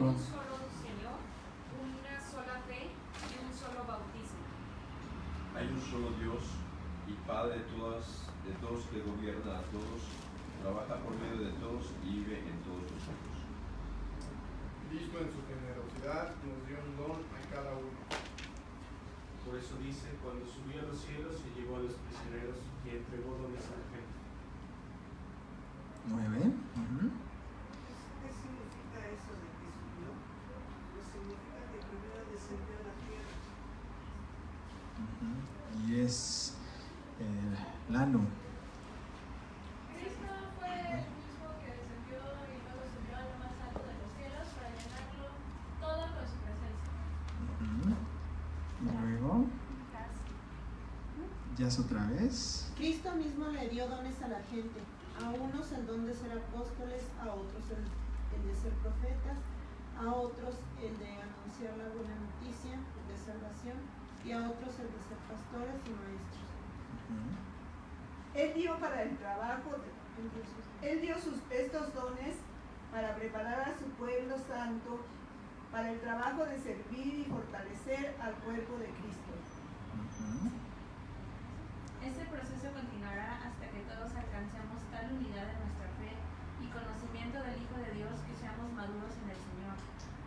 un solo Señor, una sola fe y un solo bautismo. Hay un solo Dios y Padre de todos que gobierna a todos, trabaja por medio de todos y vive en todos nosotros. Cristo en su generosidad nos dio un don a cada uno. Por eso dice, cuando subió a los cielos se llevó a los prisioneros y entregó dones a la gente. 9. ¿Qué significa eso de que subió? Pues significa que primero descendió a la tierra. Y es el Lano. Cristo fue el mismo que descendió y luego subió a lo más alto de los cielos para llenarlo todo con su presencia. Y luego, ya es otra vez. Cristo mismo le dio dones a la gente, a unos el don de ser apóstoles, a otros el de ser profetas, a otros el de anunciar la buena noticia de salvación y a otros el de ser pastores y maestros. Él dio para el trabajo, estos dones para preparar a su pueblo santo para el trabajo de servir y fortalecer al cuerpo de Cristo. Este proceso continuará hasta que todos alcancemos tal unidad de nuestra fe y conocimiento del Hijo de Dios que seamos maduros en el Señor,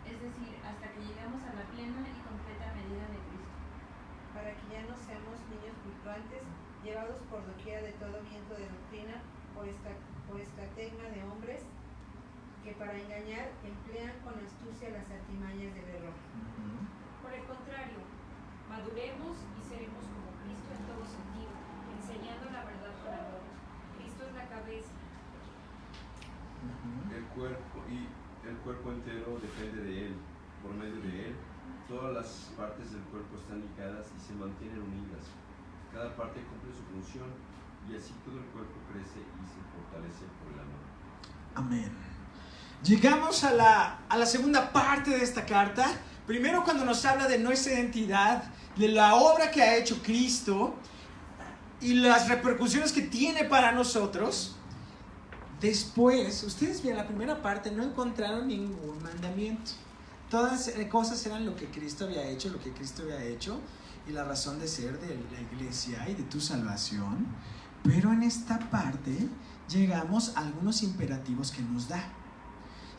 es decir, hasta que lleguemos a la plena y completa medida de Cristo. Para que ya no seamos niños fluctuantes, llevados por doquiera de todo viento de doctrina o estratagema de hombres que para engañar emplean con astucia las artimañas del error. Por el contrario, maduremos y seremos como Cristo en todo sentido, enseñando la verdad con amor. Cristo es la cabeza. El cuerpo entero depende de Él. Por medio de Él, todas las partes del cuerpo están ligadas y se mantienen unidas. Cada parte cumple su función y así todo el cuerpo crece y se fortalece por el amor. Amén. Llegamos a la segunda parte de esta carta. Primero, cuando nos habla de nuestra identidad, de la obra que ha hecho Cristo y las repercusiones que tiene para nosotros. Después, ustedes ven, la primera parte no encontraron ningún mandamiento. Todas cosas eran lo que Cristo había hecho, y la razón de ser de la iglesia y de tu salvación. Pero en esta parte llegamos a algunos imperativos que nos da.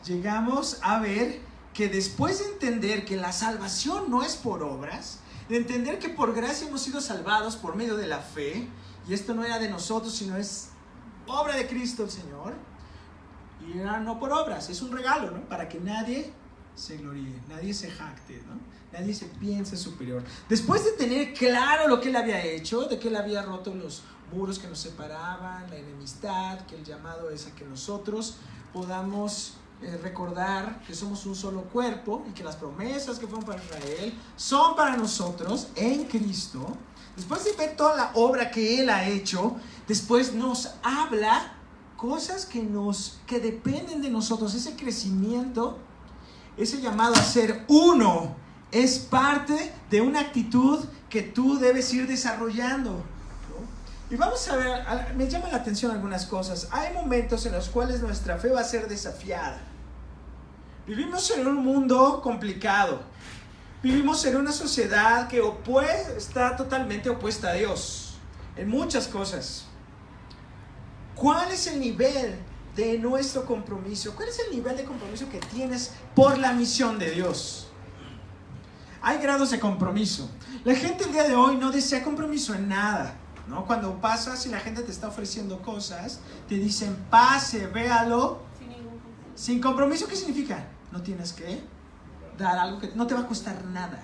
Llegamos a ver que después de entender que la salvación no es por obras, de entender que por gracia hemos sido salvados por medio de la fe, y esto no era de nosotros, sino es obra de Cristo el Señor, y era no por obras, es un regalo, ¿no? Para que nadie se gloríe, nadie se jacte, ¿no? Nadie se piense superior. Después de tener claro lo que Él había hecho, de que Él había roto los muros que nos separaban, la enemistad, que el llamado es a que nosotros podamos recordar que somos un solo cuerpo y que las promesas que fueron para Israel son para nosotros en Cristo. Después de ver toda la obra que Él ha hecho, después nos habla cosas que dependen de nosotros. Ese crecimiento, ese llamado a ser uno, es parte de una actitud que tú debes ir desarrollando, ¿no? Y vamos a ver, me llama la atención algunas cosas. Hay momentos en los cuales nuestra fe va a ser desafiada. Vivimos en un mundo complicado. Vivimos en una sociedad que está totalmente opuesta a Dios en muchas cosas. ¿Cuál es el nivel de nuestro compromiso? ¿Cuál es el nivel de compromiso que tienes por la misión de Dios? Hay grados de compromiso. La gente el día de hoy no desea compromiso en nada, ¿no? Cuando pasas y la gente te está ofreciendo cosas, te dicen pase, véalo. Sin compromiso, ¿qué significa? No tienes que dar algo que no te va a costar nada.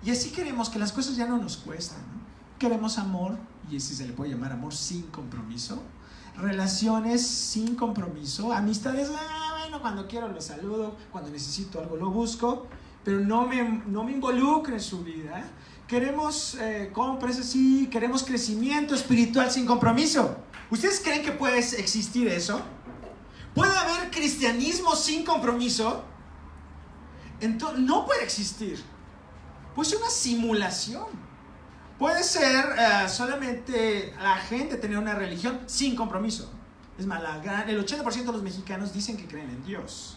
Y así queremos que las cosas ya no nos cuestan, ¿no? Queremos amor, y ese se le puede llamar amor sin compromiso. Relaciones sin compromiso. Amistades, bueno, cuando quiero lo saludo, cuando necesito algo lo busco, pero no me involucre en su vida. Queremos compras así, queremos crecimiento espiritual sin compromiso. ¿Ustedes creen que puede existir eso? ¿Puede haber cristianismo sin compromiso? Entonces, no puede existir. Pues es una simulación. Puede ser solamente la gente tener una religión sin compromiso. Es más, el 80% de los mexicanos dicen que creen en Dios.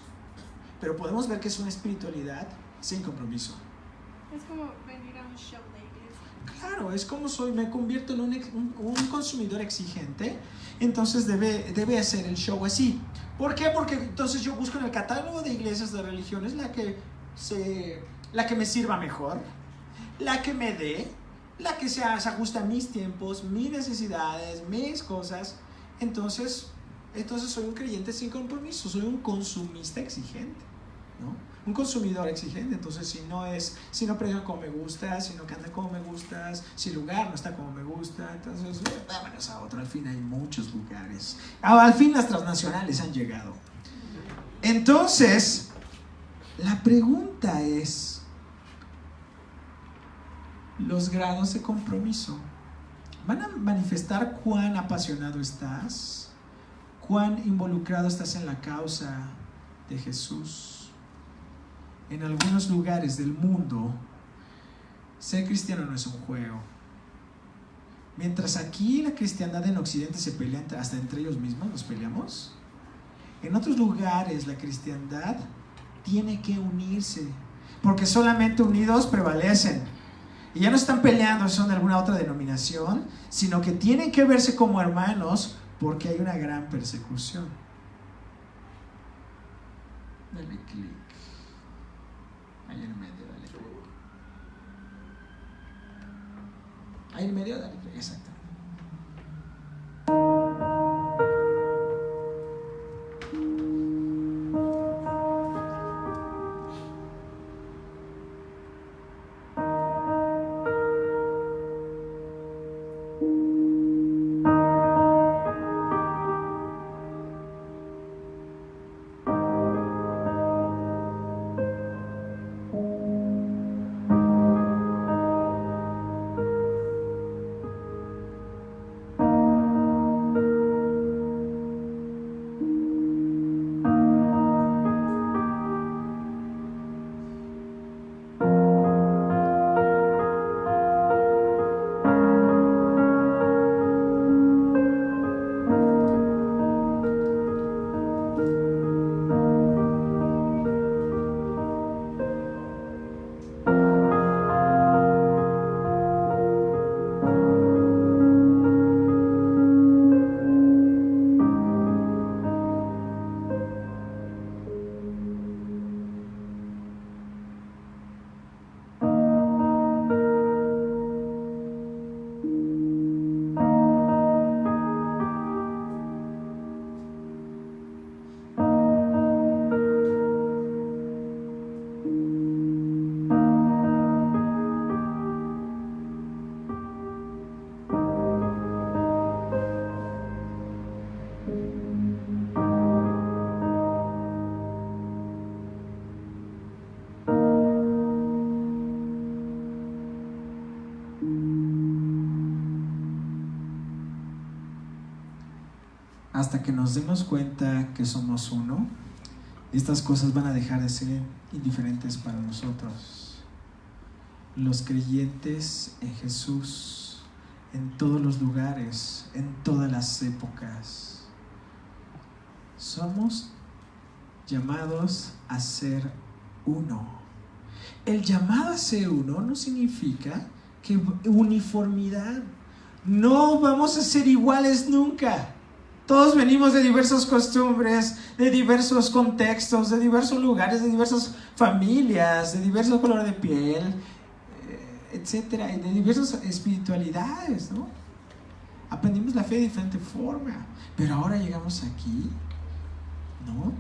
pero podemos ver que es una espiritualidad sin compromiso. Es como venir a un show de iglesia. Claro, es como me convierto en un consumidor exigente, entonces debe hacer el show así. ¿Por qué? Porque entonces yo busco en el catálogo de iglesias de religiones la que me sirva mejor, la que me dé, la que se ajusta a mis tiempos, mis necesidades, mis cosas. Entonces soy un creyente sin compromiso, soy un consumista exigente, ¿no? Un consumidor exigente. Entonces si no predican como me gusta, si no cantan como me gusta, si el lugar no está como me gusta, entonces vámonos a otro. Al fin hay muchos lugares, al fin las transnacionales han llegado. Entonces la pregunta es, los grados de compromiso van a manifestar cuán apasionado estás, cuán involucrado estás en la causa de Jesús. En algunos lugares del mundo, ser cristiano no es un juego. Mientras aquí la cristiandad en Occidente se pelea hasta entre ellos mismos, nos peleamos. En otros lugares la cristiandad tiene que unirse, porque solamente unidos prevalecen. Y ya no están peleando si son de alguna otra denominación, sino que tienen que verse como hermanos porque hay una gran persecución. Dale clic. Ahí en medio, dale clic. Ahí en medio, dale clic, exacto. Hasta que nos demos cuenta que somos uno, estas cosas van a dejar de ser indiferentes para nosotros. Los creyentes en Jesús, en todos los lugares, en todas las épocas, somos llamados a ser uno. El llamado a ser uno no significa que uniformidad. No vamos a ser iguales nunca. Todos venimos de diversas costumbres, de diversos contextos, de diversos lugares, de diversas familias, de diverso color de piel, etcétera, y de diversas espiritualidades, ¿no? Aprendimos la fe de diferente forma, pero ahora llegamos aquí, ¿no?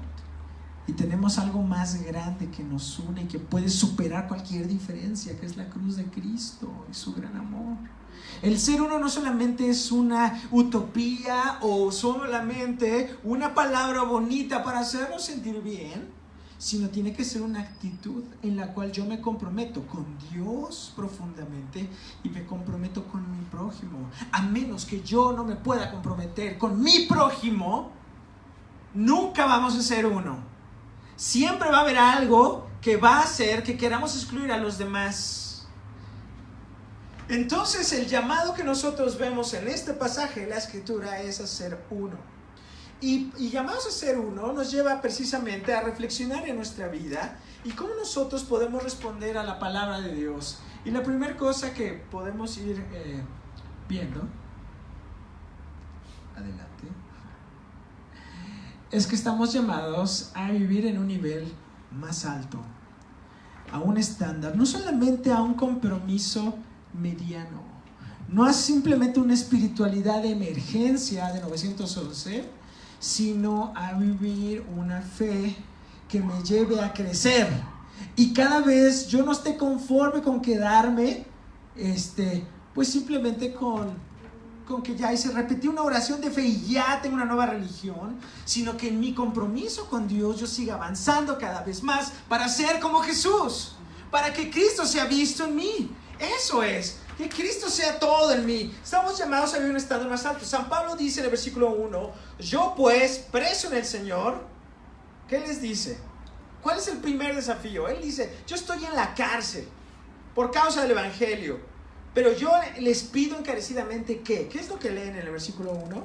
Y tenemos algo más grande que nos une y que puede superar cualquier diferencia, que es la cruz de Cristo y su gran amor. El ser uno no solamente es una utopía o solamente una palabra bonita para hacernos sentir bien, sino tiene que ser una actitud en la cual yo me comprometo con Dios profundamente y me comprometo con mi prójimo. A menos que yo no me pueda comprometer con mi prójimo, nunca vamos a ser uno. Siempre va a haber algo que va a hacer que queramos excluir a los demás. Entonces el llamado que nosotros vemos en este pasaje de la Escritura es a ser uno. Y llamados a ser uno nos lleva precisamente a reflexionar en nuestra vida y cómo nosotros podemos responder a la palabra de Dios. Y la primera cosa que podemos ir viendo, adelante, es que estamos llamados a vivir en un nivel más alto, a un estándar, no solamente a un compromiso mediano, no es simplemente una espiritualidad de emergencia de 911, sino a vivir una fe que me lleve a crecer. Y cada vez yo no esté conforme con quedarme, pues simplemente con que ya hice, repetí una oración de fe y ya tengo una nueva religión, sino que en mi compromiso con Dios yo siga avanzando cada vez más para ser como Jesús, para que Cristo sea visto en mí. Eso es, que Cristo sea todo en mí. Estamos llamados a vivir un estado más alto. San Pablo dice en el versículo 1, yo pues, preso en el Señor, ¿qué les dice? ¿Cuál es el primer desafío? Él dice, yo estoy en la cárcel por causa del Evangelio, pero yo les pido encarecidamente que, ¿qué es lo que leen en el versículo 1?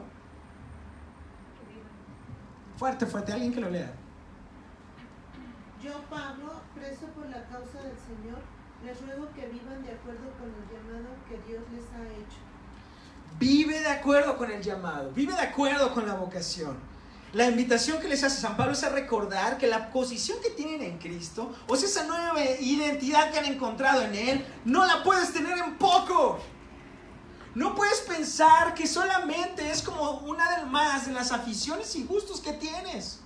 Fuerte, alguien que lo lea. Yo, Pablo, preso por la causa del Señor, les ruego que vivan de acuerdo con el llamado que Dios les ha hecho. Vive de acuerdo con el llamado, vive de acuerdo con la vocación. La invitación que les hace San Pablo es a recordar que la posición que tienen en Cristo, o sea, esa nueva identidad que han encontrado en Él, no la puedes tener en poco. No puedes pensar que solamente es como una de las aficiones y gustos que tienes,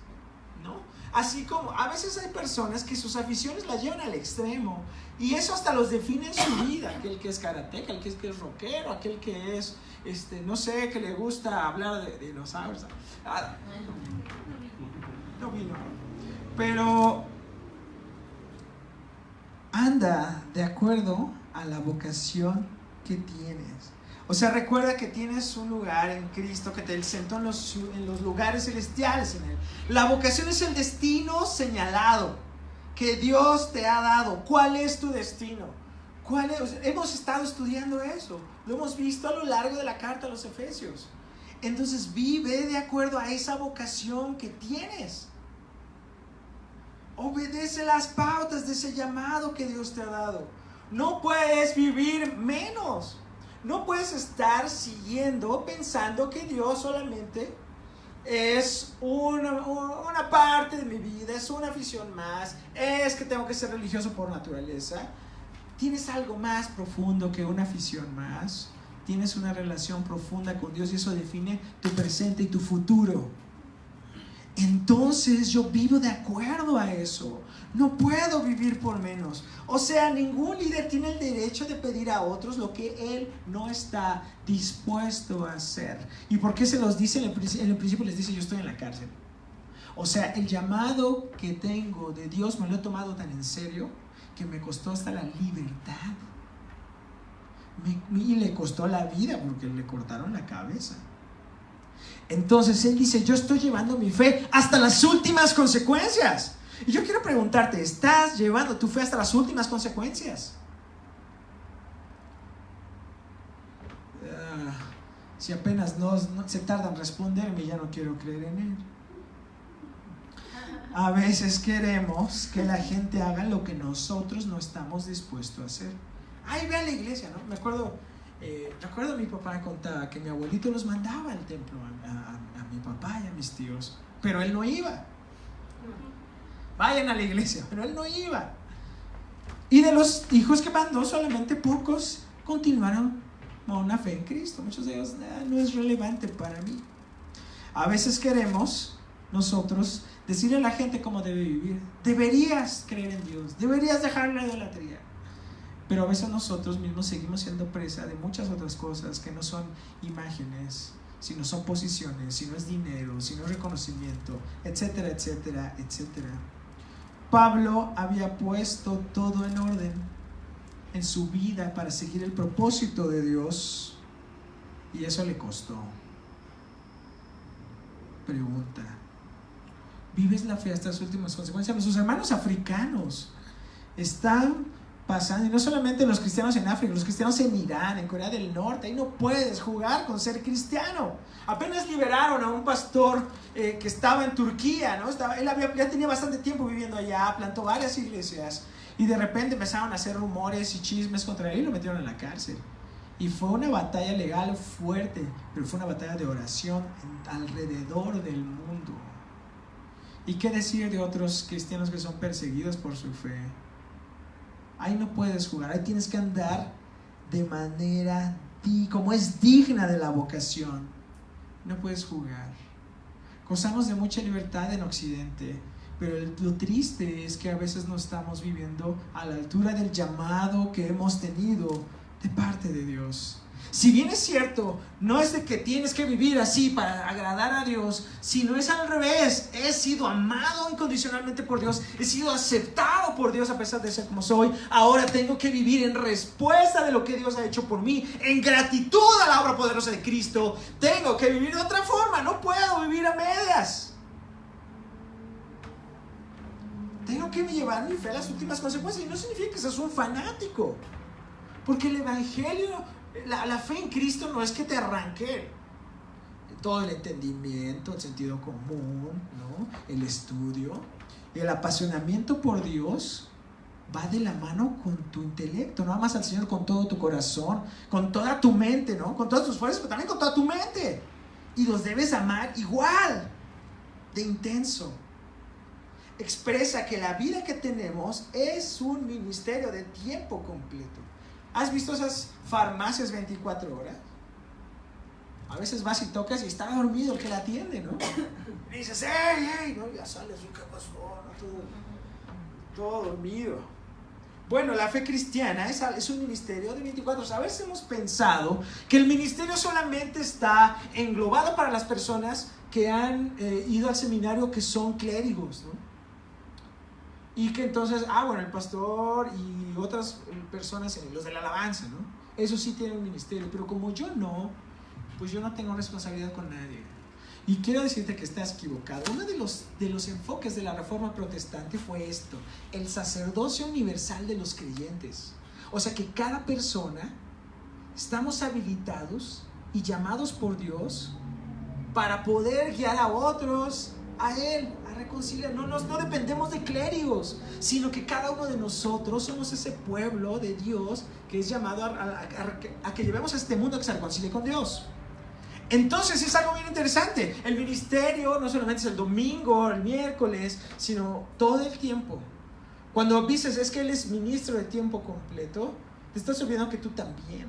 ¿no? Así como a veces hay personas que sus aficiones las llevan al extremo y eso hasta los define en su vida. Aquel que es karateca, aquel que es rockero, aquel que es, no sé, que le gusta hablar de dinosaurios. No vino. Pero anda de acuerdo a la vocación que tienes. O sea, recuerda que tienes un lugar en Cristo que te sentó en los lugares celestiales en Él. La vocación es el destino señalado que Dios te ha dado. ¿Cuál es tu destino? Hemos estado estudiando eso. Lo hemos visto a lo largo de la carta a los Efesios. Entonces vive de acuerdo a esa vocación que tienes. Obedece las pautas de ese llamado que Dios te ha dado. No puedes vivir menos. No puedes estar pensando que Dios solamente es una parte de mi vida, es una afición más, es que tengo que ser religioso por naturaleza. Tienes algo más profundo que una afición más. Tienes una relación profunda con Dios y eso define tu presente y tu futuro. Entonces yo vivo de acuerdo a eso. No puedo vivir por menos. O sea, ningún líder tiene el derecho de pedir a otros lo que él no está dispuesto a hacer. ¿Y por qué se los dice? En el principio les dice, yo estoy en la cárcel. O sea, el llamado que tengo de Dios me lo he tomado tan en serio que me costó hasta la libertad. Y le costó la vida porque le cortaron la cabeza. Entonces él dice, yo estoy llevando mi fe hasta las últimas consecuencias. Y yo quiero preguntarte, ¿estás llevando tu fe hasta las últimas consecuencias? Si apenas no se tardan en responderme, ya no quiero creer en Él. A veces queremos que la gente haga lo que nosotros no estamos dispuestos a hacer. Ay, ve a la iglesia, ¿no? Recuerdo mi papá me contaba que mi abuelito los mandaba al templo a mi papá y a mis tíos, pero él no iba. Vayan a la iglesia, pero él no iba. Y de los hijos que mandó, solamente pocos continuaron con una fe en Cristo. Muchos de ellos no es relevante para mí. A veces queremos nosotros decirle a la gente cómo debe vivir. Deberías creer en Dios, deberías dejar la idolatría. Pero a veces nosotros mismos seguimos siendo presa de muchas otras cosas que no son imágenes, sino son posiciones, sino es dinero, sino es reconocimiento, etcétera, etcétera, etcétera. Pablo había puesto todo en orden en su vida para seguir el propósito de Dios y eso le costó. Pregunta, ¿vives la fe hasta las últimas consecuencias? Sus hermanos africanos están pasando, y no solamente los cristianos en África, los cristianos en Irán, en Corea del Norte. Ahí no puedes jugar con ser cristiano. Apenas liberaron a un pastor que estaba en Turquía, ¿no? Él ya tenía bastante tiempo viviendo allá, plantó varias iglesias, y de repente empezaron a hacer rumores y chismes contra él y lo metieron en la cárcel. Y fue una batalla legal fuerte, pero fue una batalla de oración alrededor del mundo. ¿Y qué decir de otros cristianos que son perseguidos por su fe? Ahí no puedes jugar, ahí tienes que andar de manera como es digna de la vocación. No puedes jugar. Gozamos de mucha libertad en Occidente, pero lo triste es que a veces no estamos viviendo a la altura del llamado que hemos tenido de parte de Dios. Si bien es cierto, no es de que tienes que vivir así para agradar a Dios, sino es al revés. He sido amado incondicionalmente por Dios, he sido aceptado por Dios a pesar de ser como soy. Ahora tengo que vivir en respuesta de lo que Dios ha hecho por mí, en gratitud a la obra poderosa de Cristo. Tengo que vivir de otra forma, no puedo vivir a medias. Tengo que llevar mi fe a las últimas consecuencias, y no significa que seas un fanático, porque el evangelio, la fe en Cristo no es que te arranque todo el entendimiento, el sentido común, ¿no? El estudio. El apasionamiento por Dios va de la mano con tu intelecto. No amas al Señor con todo tu corazón, con toda tu mente, ¿no? Con todas tus fuerzas, pero también con toda tu mente. Y los debes amar igual, de intenso. Expresa que la vida que tenemos es un ministerio de tiempo completo. ¿Has visto esas farmacias 24 horas? A veces vas y tocas y está dormido el que la atiende, ¿no? Y dices, ¡ey! ¿No? Ya sales, ¿qué pasó? ¿No? Todo dormido. Bueno, la fe cristiana es un ministerio de 24 horas. A veces hemos pensado que el ministerio solamente está englobado para las personas que han ido al seminario, que son clérigos, ¿no? Y que entonces, bueno, el pastor y otras personas, los de la alabanza, ¿no? Eso sí tienen un ministerio, pero como yo no, pues yo no tengo responsabilidad con nadie. Y quiero decirte que estás equivocado. Uno de los enfoques de la Reforma Protestante fue esto: el sacerdocio universal de los creyentes. O sea que cada persona estamos habilitados y llamados por Dios para poder guiar a otros a Él, a reconciliar. No dependemos de clérigos, sino que cada uno de nosotros somos ese pueblo de Dios que es llamado a que llevemos a este mundo a que se reconcilie con Dios. Entonces es algo bien interesante. El ministerio no solamente es el domingo, el miércoles, sino todo el tiempo. Cuando dices, es que Él es ministro de tiempo completo, te estás olvidando que tú también,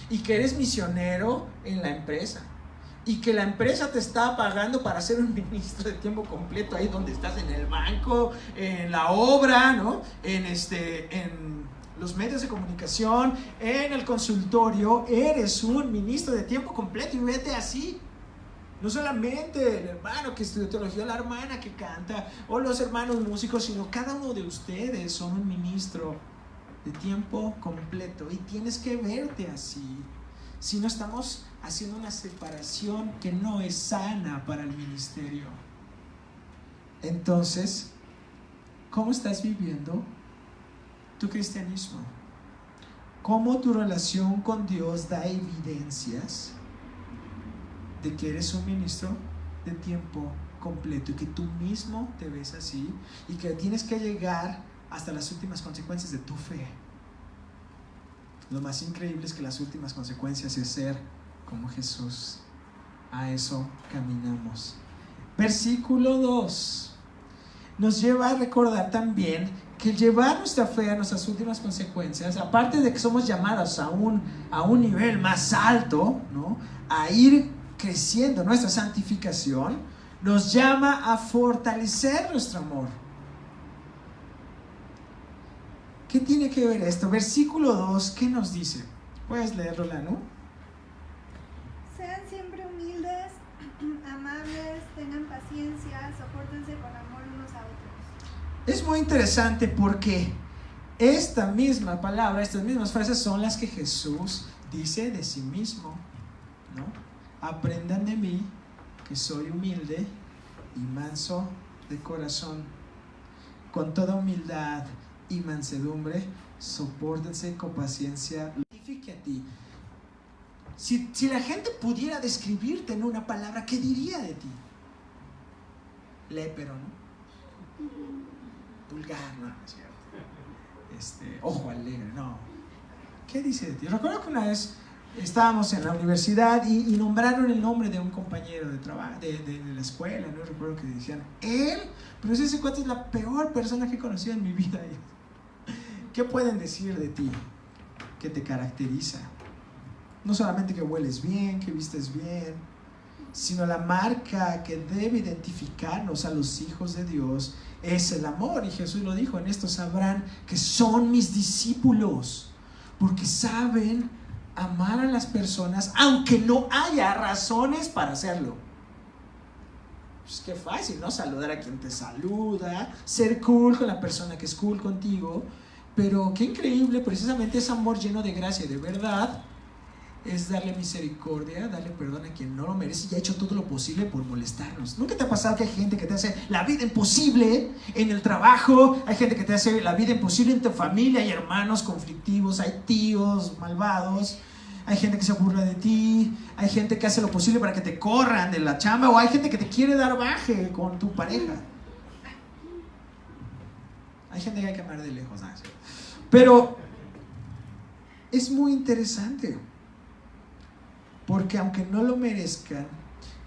y que eres misionero en la empresa, y que la empresa te está pagando para ser un ministro de tiempo completo ahí donde estás, en el banco, en la obra, ¿no? En los medios de comunicación, en el consultorio. Eres un ministro de tiempo completo, y vete así. No solamente el hermano que estudió teología, la hermana que canta, o los hermanos músicos, sino cada uno de ustedes son un ministro de tiempo completo, y tienes que verte así. Si no, estamos haciendo una separación que no es sana para el ministerio. Entonces, ¿cómo estás viviendo tu cristianismo? ¿Cómo tu relación con Dios da evidencias de que eres un ministro de tiempo completo, y que tú mismo te ves así, y que tienes que llegar hasta las últimas consecuencias de tu fe? Lo más increíble es que las últimas consecuencias es ser como Jesús. A eso caminamos. Versículo 2 nos lleva a recordar también que llevar nuestra fe a nuestras últimas consecuencias, aparte de que somos llamados a un nivel más alto, ¿no?, a ir creciendo nuestra santificación, nos llama a fortalecer nuestro amor. ¿Qué tiene que ver esto? Versículo 2, ¿qué nos dice? ¿Puedes leerlo, Lanu? Sean siempre humildes, amables, tengan paciencia, sopórtense con amor unos a otros. Es muy interesante porque esta misma palabra, estas mismas frases son las que Jesús dice de sí mismo, ¿no? Aprendan de mí, que soy humilde y manso de corazón. Con toda humildad y mansedumbre, sopórtense con paciencia. Identifique a ti. Si la gente pudiera describirte en una palabra, ¿qué diría de ti? Lépero, ¿no? Vulgar, no, no es cierto. Ojo alegre, no. ¿Qué dice de ti? Recuerdo que una vez estábamos en la universidad y nombraron el nombre de un compañero de trabajo, de la escuela, no recuerdo que decían, él, pero ese cuate es la peor persona que he conocido en mi vida. ¿Qué pueden decir de ti? ¿Qué te caracteriza? No solamente que hueles bien, que vistes bien, sino la marca que debe identificarnos a los hijos de Dios es el amor. Y Jesús lo dijo, en esto sabrán que son mis discípulos, porque saben amar a las personas aunque no haya razones para hacerlo. Pues qué fácil, ¿no? Saludar a quien te saluda, ser cool con la persona que es cool contigo, pero qué increíble, precisamente ese amor lleno de gracia y de verdad es darle misericordia, darle perdón a quien no lo merece y ha hecho todo lo posible por molestarnos. ¿Nunca te ha pasado que hay gente que te hace la vida imposible en el trabajo? Hay gente que te hace la vida imposible en tu familia, hay hermanos conflictivos, hay tíos malvados, hay gente que se burla de ti, hay gente que hace lo posible para que te corran de la chamba, o hay gente que te quiere dar baje con tu pareja. Hay gente que hay que amar de lejos, ¿no? Pero es muy interesante, porque aunque no lo merezcan,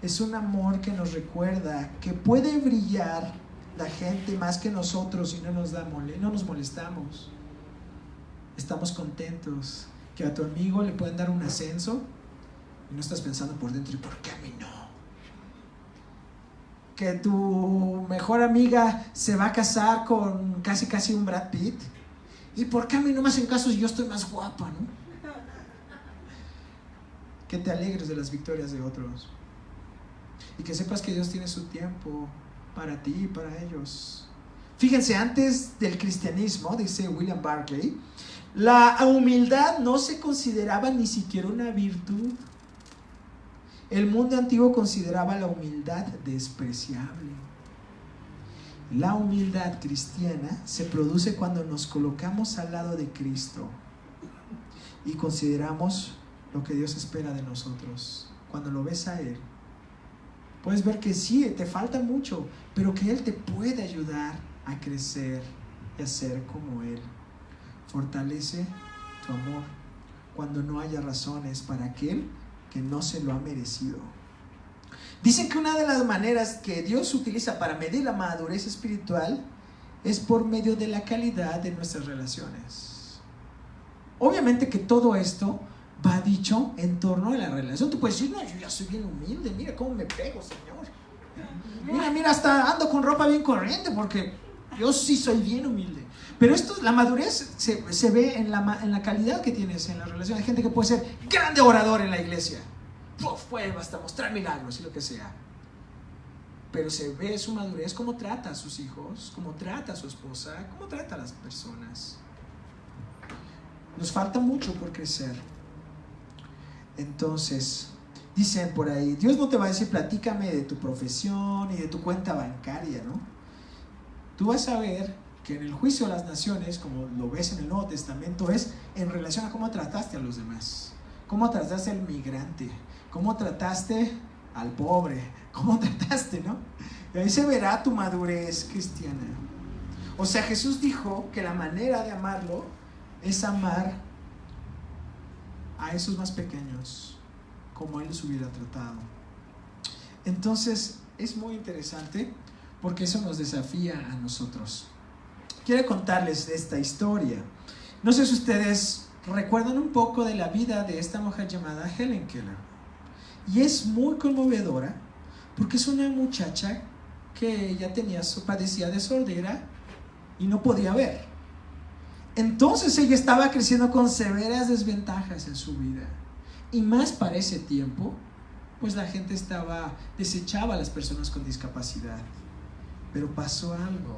es un amor que nos recuerda que puede brillar la gente más que nosotros y no nos molestamos. Estamos contentos que a tu amigo le pueden dar un ascenso y no estás pensando por dentro, ¿y por qué a mí no? Que tu mejor amiga se va a casar con casi un Brad Pitt, ¿y por qué a mí no me hacen caso si yo estoy más guapa, no? Que te alegres de las victorias de otros y que sepas que Dios tiene su tiempo para ti y para ellos. Fíjense, antes del cristianismo, dice William Barclay, la humildad no se consideraba ni siquiera una virtud. El mundo antiguo consideraba la humildad despreciable. La humildad cristiana se produce cuando nos colocamos al lado de Cristo y consideramos lo que Dios espera de nosotros. Cuando lo ves a Él, puedes ver que sí, te falta mucho, pero que Él te puede ayudar a crecer y a ser como Él. Fortalece tu amor cuando no haya razones para aquel que no se lo ha merecido. Dicen que una de las maneras que Dios utiliza para medir la madurez espiritual es por medio de la calidad de nuestras relaciones. Obviamente que todo esto va dicho en torno a la relación. Tú puedes decir, no, yo ya soy bien humilde, mira cómo me pego, Señor. Mira, hasta ando con ropa bien corriente porque yo sí soy bien humilde. Pero esto, la madurez se ve en la calidad que tienes en la relación. Hay gente que puede ser grande orador en la iglesia, puede hasta mostrar milagros y lo que sea, pero se ve su madurez, cómo trata a sus hijos, cómo trata a su esposa, cómo trata a las personas. Nos falta mucho por crecer. Entonces, dicen por ahí, Dios no te va a decir platícame de tu profesión y de tu cuenta bancaria, ¿no? Tú vas a ver que en el juicio de las naciones, como lo ves en el Nuevo Testamento, es en relación a cómo trataste a los demás, cómo trataste al migrante, cómo trataste al pobre, cómo trataste, ¿no? Y ahí se verá tu madurez cristiana. O sea, Jesús dijo que la manera de amarlo es amar a esos más pequeños como Él los hubiera tratado. Entonces es muy interesante porque eso nos desafía a nosotros. Quiero contarles esta historia. No sé si ustedes recuerdan un poco de la vida de esta mujer llamada Helen Keller, y es muy conmovedora porque es una muchacha que ya padecía de sordera y no podía ver. Entonces ella estaba creciendo con severas desventajas en su vida, y más para ese tiempo, pues la gente desechaba a las personas con discapacidad. Pero pasó algo.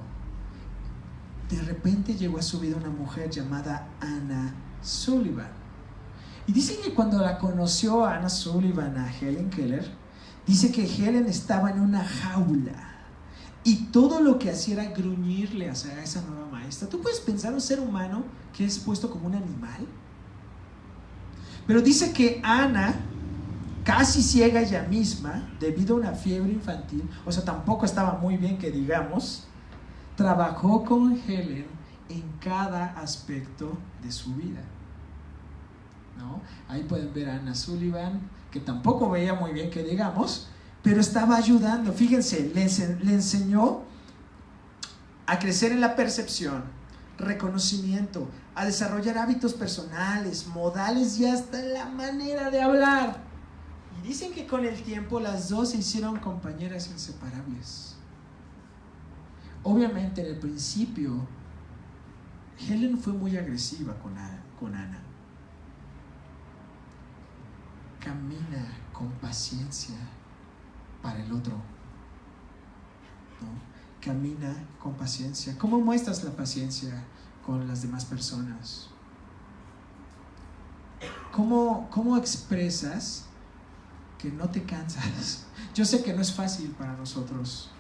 De repente llegó a su vida una mujer llamada Anna Sullivan, y dicen que cuando la conoció a Anna Sullivan, a Helen Keller, dice que Helen estaba en una jaula y todo lo que hacía era gruñirle hacia esa nueva maestra. ¿Tú puedes pensar un ser humano que es puesto como un animal? Pero dice que Ana, casi ciega ella misma, debido a una fiebre infantil, o sea, tampoco estaba muy bien que digamos, trabajó con Helen en cada aspecto de su vida, ¿no? Ahí pueden ver a Anna Sullivan, que tampoco veía muy bien que digamos, pero estaba ayudando. Fíjense, le enseñó a crecer en la percepción, reconocimiento, a desarrollar hábitos personales, modales y hasta en la manera de hablar. Y dicen que con el tiempo las dos se hicieron compañeras inseparables. Obviamente en el principio Helen fue muy agresiva con Ana. Camina con paciencia para el otro, ¿no? Camina con paciencia. ¿Cómo muestras la paciencia con las demás personas? ¿Cómo expresas que no te cansas? Yo sé que no es fácil para nosotros,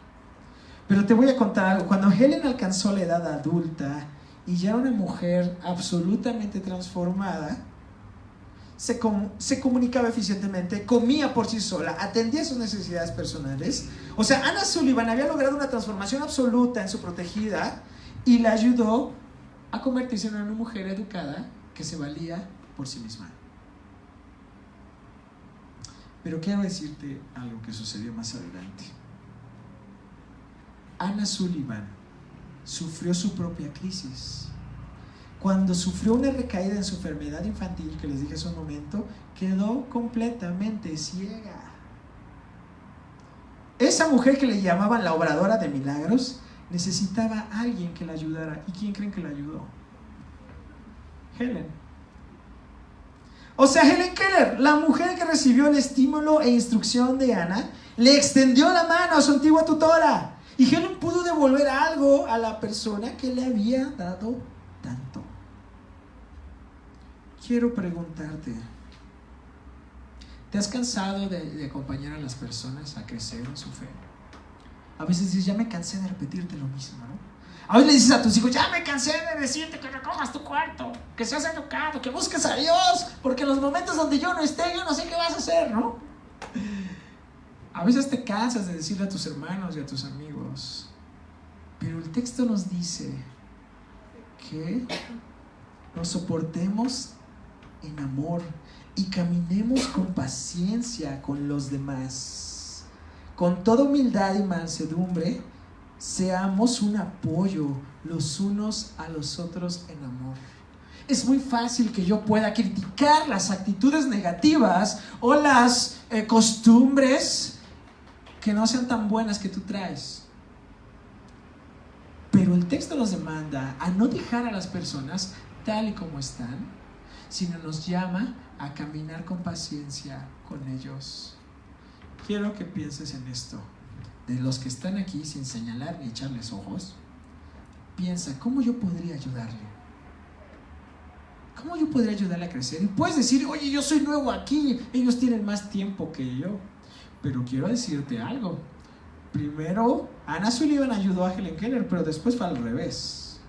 pero te voy a contar algo. Cuando Helen alcanzó la edad adulta y ya era una mujer absolutamente transformada, se comunicaba eficientemente, comía por sí sola, atendía sus necesidades personales. O sea, Anna Sullivan había logrado una transformación absoluta en su protegida y la ayudó a convertirse en una mujer educada que se valía por sí misma. Pero quiero decirte algo que sucedió más adelante. Anna Sullivan sufrió su propia crisis. Cuando sufrió una recaída en su enfermedad infantil, que les dije hace un momento, quedó completamente ciega. Esa mujer que le llamaban la obradora de milagros necesitaba a alguien que la ayudara. ¿Y quién creen que la ayudó? Helen. O sea, Helen Keller, la mujer que recibió el estímulo e instrucción de Ana, le extendió la mano a su antigua tutora. Y Helen pudo devolver algo a la persona que le había dado tanto. Quiero preguntarte, ¿te has cansado de acompañar a las personas a crecer en su fe? A veces dices, ya me cansé de repetirte lo mismo, ¿no? A veces le dices a tus hijos, ya me cansé de decirte que recojas tu cuarto, que seas educado, que busques a Dios, porque en los momentos donde yo no esté, yo no sé qué vas a hacer, ¿no? A veces te cansas de decirle a tus hermanos y a tus amigos, pero el texto nos dice que nos soportemos en amor y caminemos con paciencia con los demás. Con toda humildad y mansedumbre, seamos un apoyo los unos a los otros en amor. Es muy fácil que yo pueda criticar las actitudes negativas o las costumbres que no sean tan buenas que tú traes. Pero el texto nos demanda a no dejar a las personas tal y como están, sino nos llama a caminar con paciencia con ellos. Quiero que pienses en esto. De los que están aquí, sin señalar ni echarles ojos, piensa, ¿cómo yo podría ayudarle? ¿Cómo yo podría ayudarle a crecer? Y puedes decir, oye, yo soy nuevo aquí, ellos tienen más tiempo que yo. Pero quiero decirte algo. Primero, Anna Sullivan ayudó a Helen Keller, pero después fue al revés.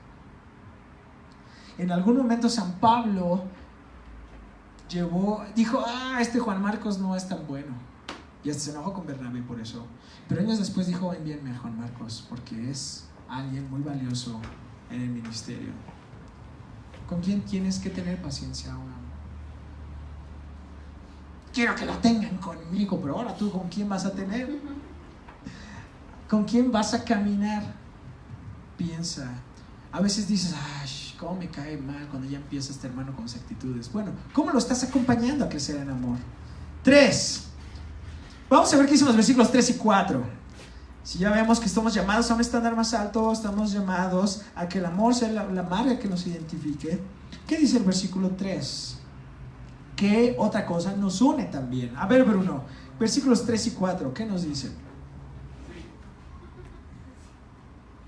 En algún momento San Pablo dijo, este Juan Marcos no es tan bueno. Y hasta se enojó con Bernabé por eso. Pero años después dijo, envíenme a Juan Marcos, porque es alguien muy valioso en el ministerio. ¿Con quién tienes que tener paciencia ahora? Quiero que lo tengan conmigo, pero ahora tú, ¿con quién vas a tener? ¿Con quién vas a caminar? Piensa. A veces dices, cómo me cae mal cuando ya empieza este hermano con sus actitudes. Bueno, ¿cómo lo estás acompañando a crecer en amor? 3. Vamos a ver qué dicen los versículos 3 y 4. Si ya vemos que estamos llamados a un estándar más alto, estamos llamados a que el amor sea la marca que nos identifique. ¿Qué dice el versículo 3? ¿Qué otra cosa nos une también? A ver, Bruno, versículos 3 y 4, ¿qué nos dicen?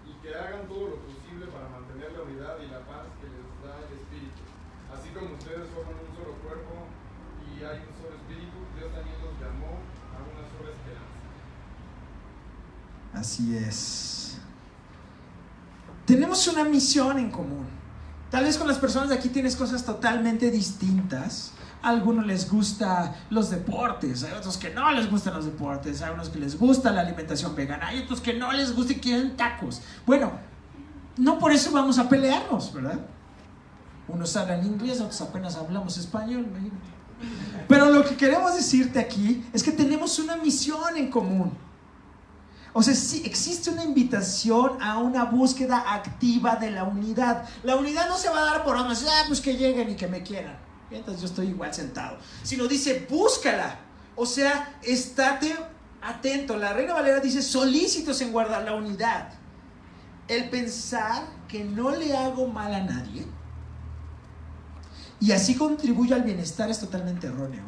Y que hagan todo lo posible para mantener la unidad y la paz que les da el Espíritu. Así como ustedes forman un solo cuerpo y hay un solo Espíritu, Dios también los llamó a una sola esperanza. Así es. tenemos una misión en común. Tal vez con las personas de aquí tienes cosas totalmente distintas. A algunos les gustan los deportes, hay otros que no les gustan los deportes, hay unos que les gusta la alimentación vegana, hay otros que no les gusta y quieren tacos. Bueno, no por eso vamos a pelearnos, ¿verdad? Unos hablan inglés, otros apenas hablamos español, imagínate. Pero lo que queremos decirte aquí es que tenemos una misión en común. O sea, sí, existe una invitación a una búsqueda activa de la unidad. La unidad no se va a dar por otros, pues que lleguen y que me quieran. Mientras yo estoy igual sentado. Sino dice, búscala. O sea, estate atento. La Reina Valera dice, solícitos en guardar la unidad. El pensar que no le hago mal a nadie y así contribuyo al bienestar es totalmente erróneo.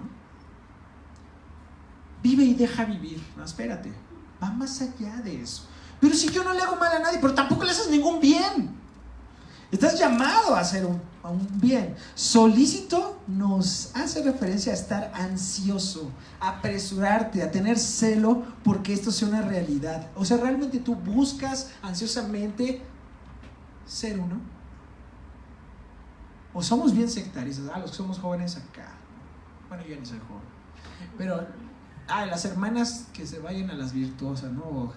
Vive y deja vivir. No, espérate. Va más allá de eso. Pero si yo no le hago mal a nadie, pero tampoco le haces ningún bien. Estás llamado a hacer un bien. Solícito nos hace referencia a estar ansioso, a apresurarte, a tener celo porque esto sea una realidad. O sea, realmente tú buscas ansiosamente ser uno. O somos bien sectarios, los que somos jóvenes acá. Bueno, yo ni soy joven. Pero, las hermanas que se vayan a las virtuosas, ¿no?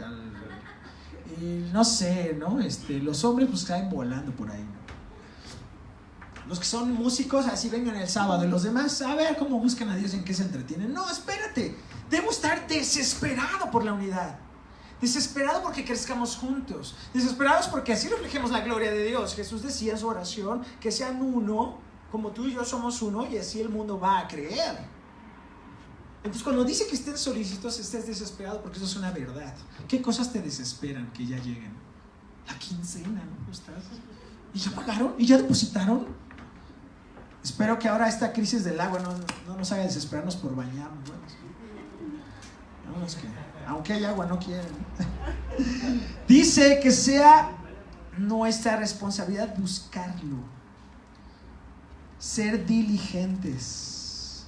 Y no sé, ¿no? Los hombres pues caen volando por ahí, ¿no? Los que son músicos así vengan el sábado y los demás a ver cómo buscan a Dios y en qué se entretienen. No, espérate, debo estar desesperado por la unidad, desesperado porque crezcamos juntos, desesperados porque así reflejemos la gloria de Dios. Jesús decía en su oración que sean uno como tú y yo somos uno y así el mundo va a creer. Entonces cuando dice que estén solícitos, estés desesperado porque eso es una verdad. ¿Qué cosas te desesperan que ya lleguen? La quincena, ¿no? ¿Estás? ¿Y ya pagaron? ¿Y ya depositaron? Espero que ahora esta crisis del agua no nos haga desesperarnos por bañarnos. No, es que, aunque hay agua, no quieren. Dice que sea nuestra responsabilidad buscarlo. Ser diligentes.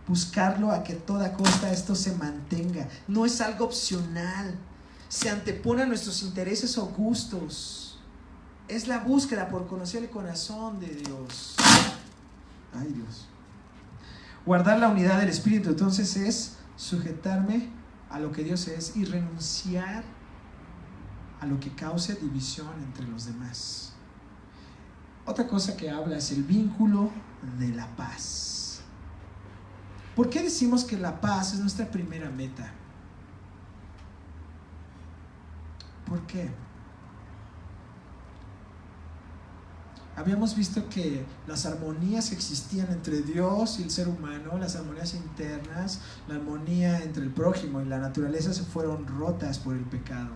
Buscarlo a que a toda costa esto se mantenga. No es algo opcional. Se antepone a nuestros intereses o gustos. Es la búsqueda por conocer el corazón de Dios. Ay, Dios. Guardar la unidad del Espíritu entonces es sujetarme a lo que Dios es y renunciar a lo que cause división entre los demás. Otra cosa que habla es el vínculo de la paz. ¿Por qué decimos que la paz es nuestra primera meta? ¿Por qué? Habíamos visto que las armonías que existían entre Dios y el ser humano, las armonías internas, la armonía entre el prójimo y la naturaleza se fueron rotas por el pecado.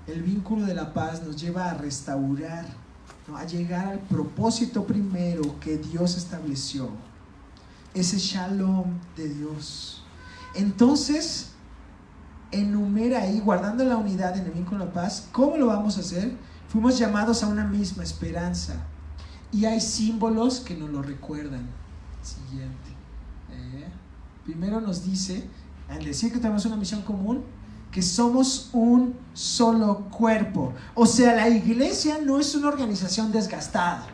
El vínculo de la paz nos lleva a restaurar, ¿no? A llegar al propósito primero que Dios estableció, ese shalom de Dios. Entonces, enumera ahí, guardando la unidad en el vínculo de la paz. ¿Cómo lo vamos a hacer? Fuimos llamados a una misma esperanza y hay símbolos que nos lo recuerdan. Siguiente. Primero nos dice, al decir que tenemos una misión común, que somos un solo cuerpo. O sea, la iglesia no es una organización desgastada,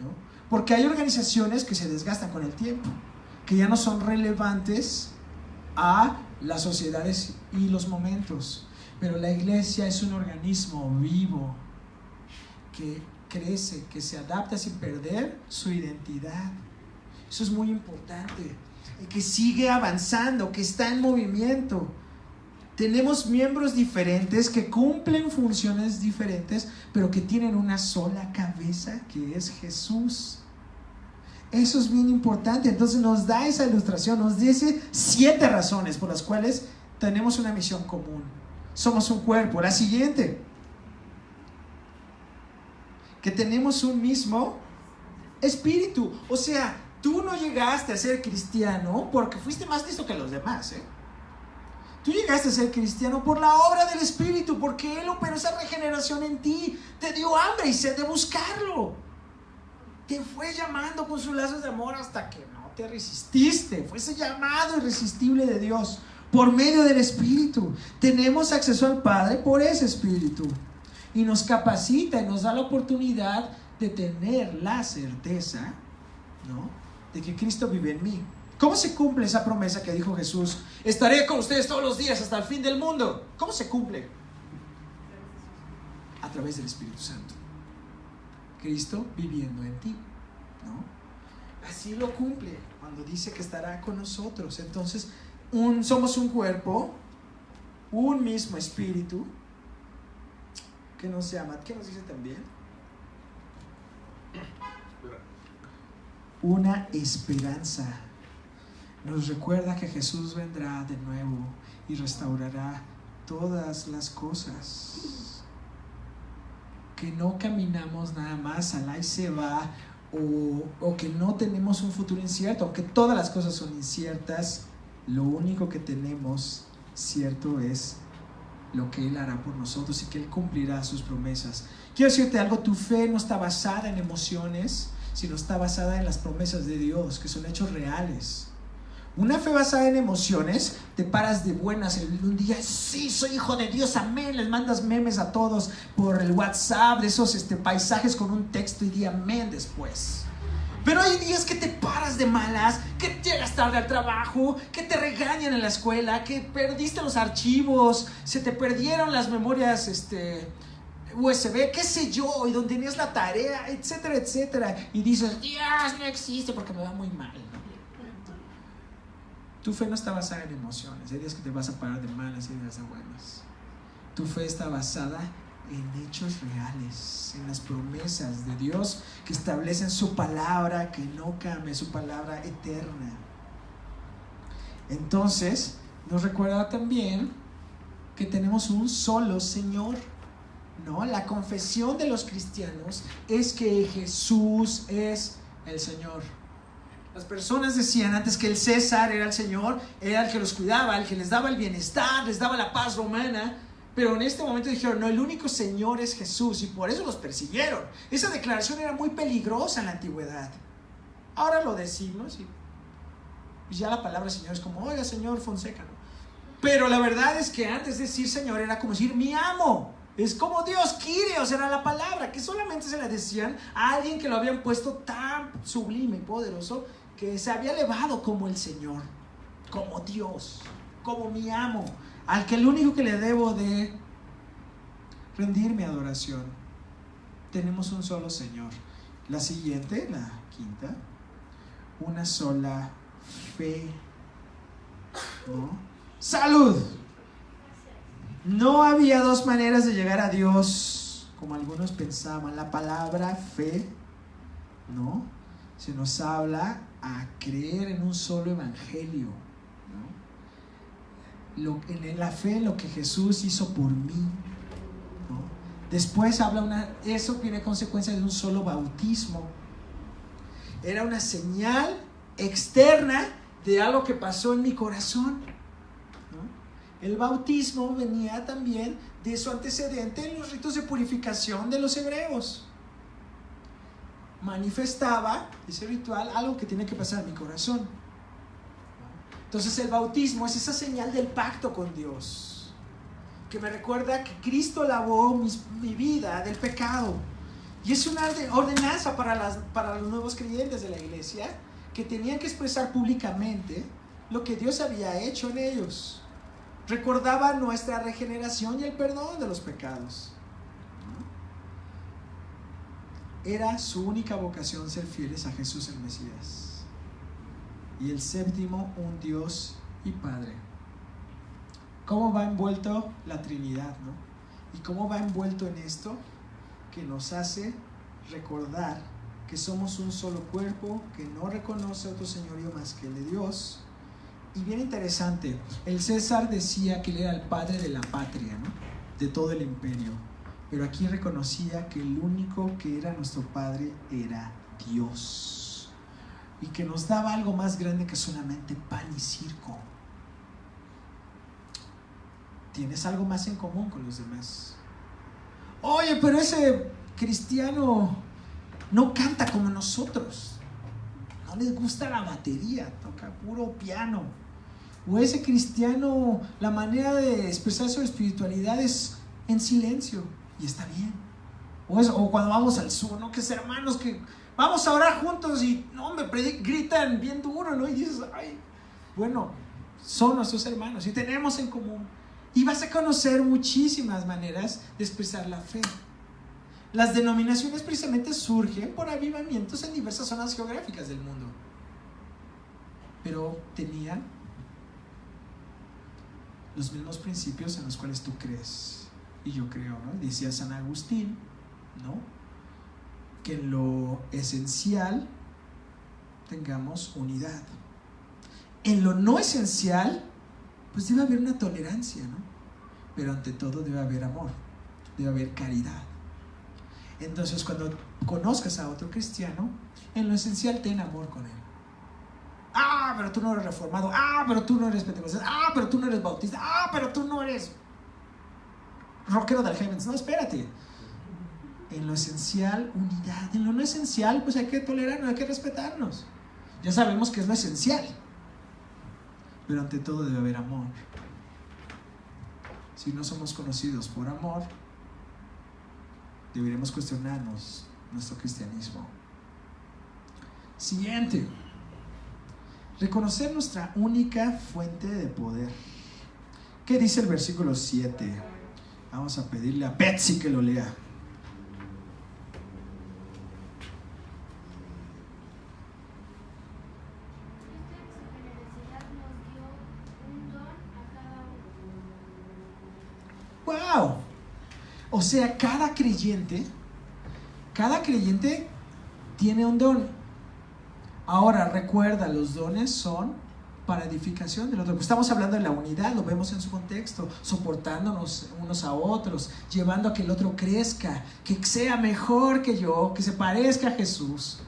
¿no? Porque hay organizaciones que se desgastan con el tiempo, que ya no son relevantes a las sociedades y los momentos. Pero la iglesia es un organismo vivo que crece, que se adapta sin perder su identidad. Eso es muy importante. Que sigue avanzando, que está en movimiento. Tenemos miembros diferentes que cumplen funciones diferentes, pero que tienen una sola cabeza, que es Jesús. Eso es bien importante. Entonces nos da esa ilustración, nos dice 7 razones por las cuales tenemos una misión común. Somos un cuerpo. La siguiente, que tenemos un mismo espíritu. O sea, tú no llegaste a ser cristiano porque fuiste más listo que los demás, Tú llegaste a ser cristiano por la obra del Espíritu, porque Él operó esa regeneración en ti, te dio hambre y sed de buscarlo, te fue llamando con sus lazos de amor hasta que no te resististe. Fue ese llamado irresistible de Dios por medio del Espíritu. Tenemos acceso al Padre por ese Espíritu. y nos capacita y nos da la oportunidad de tener la certeza, ¿no?, de que Cristo vive en mí. ¿Cómo se cumple esa promesa que dijo Jesús? Estaré con ustedes todos los días hasta el fin del mundo. ¿Cómo se cumple? A través del Espíritu Santo. Cristo viviendo en ti, ¿no? Así lo cumple cuando dice que estará con nosotros. Entonces, somos un cuerpo, un mismo espíritu, que nos llama, ¿qué nos dice también? Una esperanza. Nos recuerda que Jesús vendrá de nuevo y restaurará todas las cosas. Que no caminamos nada más al ahí se va, o que no tenemos un futuro incierto, aunque todas las cosas son inciertas. Lo único que tenemos cierto es lo que Él hará por nosotros y que Él cumplirá sus promesas. Quiero decirte algo, tu fe no está basada en emociones, sino está basada en las promesas de Dios, que son hechos reales. Una fe basada en emociones, te paras de buenas en un día, sí, soy hijo de Dios, amén, les mandas memes a todos por el WhatsApp, de esos paisajes con un texto y di amén después. Pero hay días que te paras de malas, que llegas tarde al trabajo, que te regañan en la escuela, que perdiste los archivos, se te perdieron las memorias USB, qué sé yo, y donde tenías la tarea, etcétera, etcétera, y dices, Dios no existe porque me va muy mal, ¿no? Tu fe no está basada en emociones. Hay días que te vas a parar de malas y días de buenas. Tu fe está basada en hechos reales, en las promesas de Dios que establecen su palabra, que no cambia, su palabra eterna. Entonces, nos recuerda también que tenemos un solo Señor, ¿no? La confesión de los cristianos es que Jesús es el Señor. Las personas decían antes que el César era el Señor, era el que los cuidaba, el que les daba el bienestar, les daba la paz romana, pero en este momento dijeron, no, el único Señor es Jesús, y por eso los persiguieron. Esa declaración era muy peligrosa en la antigüedad. Ahora lo decimos y ya la palabra Señor es como, oiga, Señor Fonseca, ¿no? Pero la verdad es que antes de decir Señor era como decir mi amo. Es como Dios, Kyrios era la palabra, que solamente se la decían a alguien que lo habían puesto tan sublime y poderoso, que se había elevado como el Señor, como Dios, como mi amo, al que el único que le debo de rendir mi adoración. Tenemos un solo Señor. La siguiente, la quinta, una sola fe, ¿no? ¡Salud! No había dos maneras de llegar a Dios, como algunos pensaban. La palabra fe, ¿no?, se nos habla a creer en un solo evangelio, ¿no? En la fe en lo que Jesús hizo por mí, ¿no? Después habla eso tiene consecuencia de un solo bautismo. Era una señal externa de algo que pasó en mi corazón, ¿no? El bautismo venía también de su antecedente en los ritos de purificación de los hebreos. Manifestaba ese ritual algo que tiene que pasar en mi corazón. Entonces el bautismo es esa señal del pacto con Dios, que me recuerda que Cristo lavó mi vida del pecado. Y es una ordenanza para los nuevos creyentes de la iglesia, que tenían que expresar públicamente lo que Dios había hecho en ellos. Recordaba nuestra regeneración y el perdón de los pecados. Era su única vocación ser fieles a Jesús el Mesías. Y el séptimo, un Dios y Padre. ¿Cómo va envuelto la Trinidad, no? Y cómo va envuelto en esto que nos hace recordar que somos un solo cuerpo, que no reconoce otro señorío más que el de Dios. Y bien interesante, el César decía que él era el padre de la patria, ¿no?, de todo el imperio. Pero aquí reconocía que el único que era nuestro Padre era Dios, y que nos daba algo más grande que solamente pan y circo. Tienes algo más en común con los demás. Oye, pero ese cristiano no canta como nosotros, no les gusta la batería, toca puro piano. O ese cristiano, la manera de expresar su espiritualidad es en silencio. Y está bien. O cuando vamos al sur, ¿no? Que es hermanos que vamos a orar juntos y, no, hombre, gritan bien duro, ¿no? Y dices, ay, bueno, son nuestros hermanos y tenemos en común. Y vas a conocer muchísimas maneras de expresar la fe. Las denominaciones precisamente surgen por avivamientos en diversas zonas geográficas del mundo. Pero tenían los mismos principios en los cuales tú crees y yo creo, ¿no? Decía San Agustín, ¿no? Que en lo esencial tengamos unidad. En lo no esencial, pues debe haber una tolerancia, ¿no? Pero ante todo debe haber amor, debe haber caridad. Entonces, cuando conozcas a otro cristiano, en lo esencial ten amor con él. Ah, pero tú no eres reformado. Ah, pero tú no eres pentecostal. Ah, pero tú no eres bautista. Ah, pero tú no eres rockero del Heavens. No, espérate. En lo esencial, unidad. En lo no esencial, pues hay que tolerarnos, hay que respetarnos. Ya sabemos que es lo esencial. Pero ante todo debe haber amor. Si no somos conocidos por amor, deberíamos cuestionarnos nuestro cristianismo. Siguiente. Reconocer nuestra única fuente de poder. ¿Qué dice el versículo 7? Vamos a pedirle a Betsy que lo lea. ¡Wow! O sea, cada creyente tiene un don. Ahora, recuerda, los dones son para edificación del otro. Estamos hablando de la unidad, lo vemos en su contexto, soportándonos unos a otros, llevando a que el otro crezca, que sea mejor que yo, que se parezca a Jesús.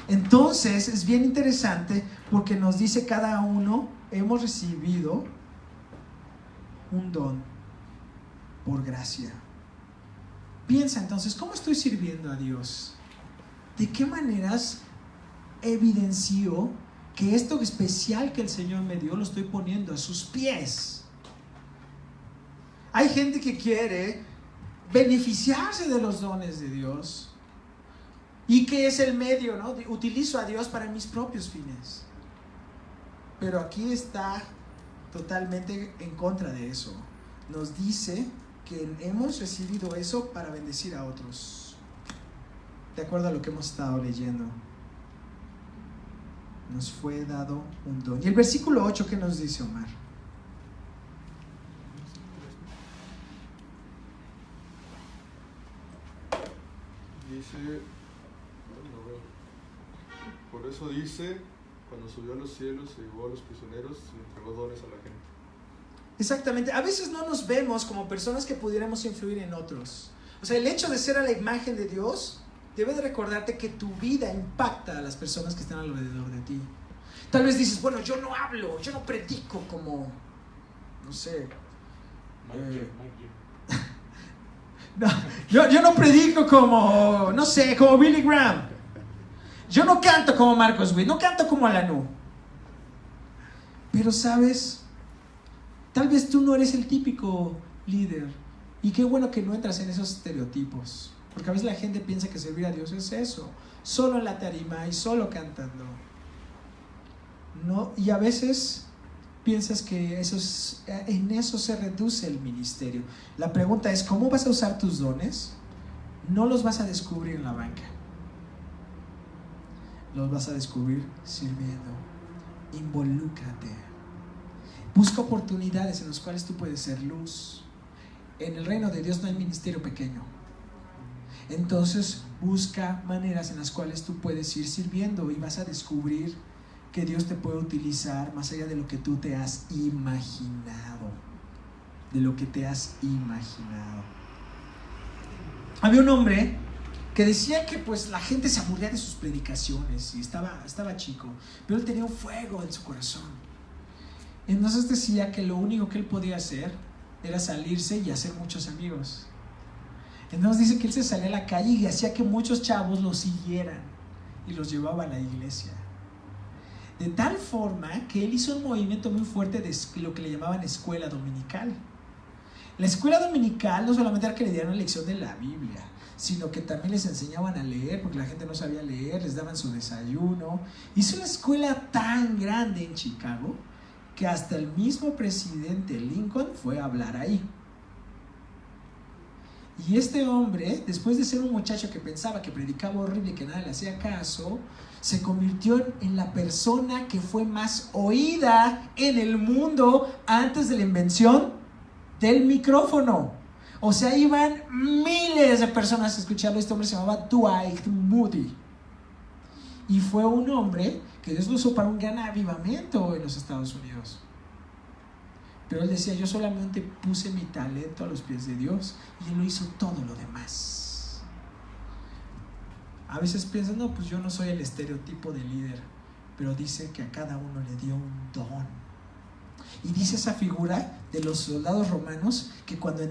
Entonces, es bien interesante porque nos dice cada uno, hemos recibido un don por gracia. Piensa entonces, ¿cómo estoy sirviendo a Dios? ¿De qué maneras evidencio que esto especial que el Señor me dio lo estoy poniendo a sus pies? Hay gente que quiere beneficiarse de los dones de Dios y que es el medio, ¿no? Utilizo a Dios para mis propios fines. Pero aquí está totalmente en contra de eso. Nos dice que hemos recibido eso para bendecir a otros, de acuerdo a lo que hemos estado leyendo. Nos fue dado un don. Y el versículo 8, ¿qué nos dice, Omar? Dice, por eso dice, cuando subió a los cielos, se llevó a los prisioneros y entregó dones a la gente. Exactamente. A veces no nos vemos como personas que pudiéramos influir en otros. O sea, el hecho de ser a la imagen de Dios debe de recordarte que tu vida impacta a las personas que están alrededor de ti. Tal vez dices, bueno, yo no hablo, yo no predico como, no sé. No, yo no predico como, no sé, como Billy Graham. Yo no canto como Marcos Witt, no canto como Alanú. Pero sabes, tal vez tú no eres el típico líder. Y qué bueno que no entras en esos estereotipos. Porque a veces la gente piensa que servir a Dios es eso, solo en la tarima y solo cantando. No, y a veces piensas que en eso se reduce el ministerio. La pregunta es, ¿cómo vas a usar tus dones? No los vas a descubrir en la banca. Los vas a descubrir sirviendo. Involúcrate. Busca oportunidades en las cuales tú puedes ser luz. En el reino de Dios no hay ministerio pequeño. Entonces busca maneras en las cuales tú puedes ir sirviendo y vas a descubrir que Dios te puede utilizar más allá de lo que tú te has imaginado. De lo que te has imaginado. Había un hombre que decía que pues la gente se aburría de sus predicaciones y estaba chico, pero él tenía un fuego en su corazón. Entonces decía que lo único que él podía hacer era salirse y hacer muchos amigos. Entonces dice que él se salía a la calle y hacía que muchos chavos lo siguieran y los llevaba a la iglesia. De tal forma que él hizo un movimiento muy fuerte de lo que le llamaban escuela dominical. La escuela dominical no solamente era que le dieran una lección de la Biblia, sino que también les enseñaban a leer, porque la gente no sabía leer, les daban su desayuno. Hizo una escuela tan grande en Chicago que hasta el mismo presidente Lincoln fue a hablar ahí. Y este hombre, después de ser un muchacho que pensaba que predicaba horrible y que nadie le hacía caso, se convirtió en la persona que fue más oída en el mundo antes de la invención del micrófono. O sea, iban miles de personas a escucharlo. Este hombre se llamaba Dwight Moody. Y fue un hombre que Dios lo usó para un gran avivamiento en los Estados Unidos. Pero él decía, yo solamente puse mi talento a los pies de Dios y Él lo hizo todo lo demás. A veces piensan, no, pues yo no soy el estereotipo de líder, pero dice que a cada uno le dio un don. Y dice esa figura de los soldados romanos que cuando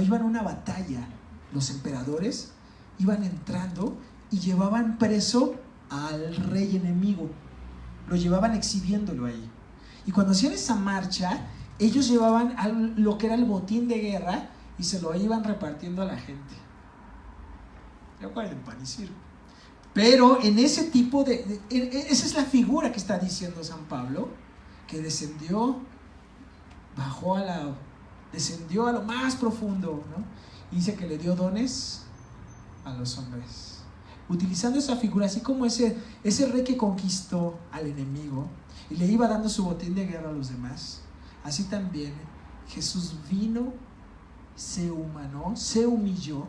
iban a una batalla, los emperadores iban entrando y llevaban preso al rey enemigo. Lo llevaban exhibiéndolo ahí. Y cuando hacían esa marcha, ellos llevaban lo que era el botín de guerra y se lo iban repartiendo a la gente. Recuerden, pan y circo. Pero en ese tipo esa es la figura que está diciendo San Pablo, que descendió a lo más profundo, ¿no? Y dice que le dio dones a los hombres. Utilizando esa figura, así como ese rey que conquistó al enemigo y le iba dando su botín de guerra a los demás, así también Jesús vino, se humanó, se humilló,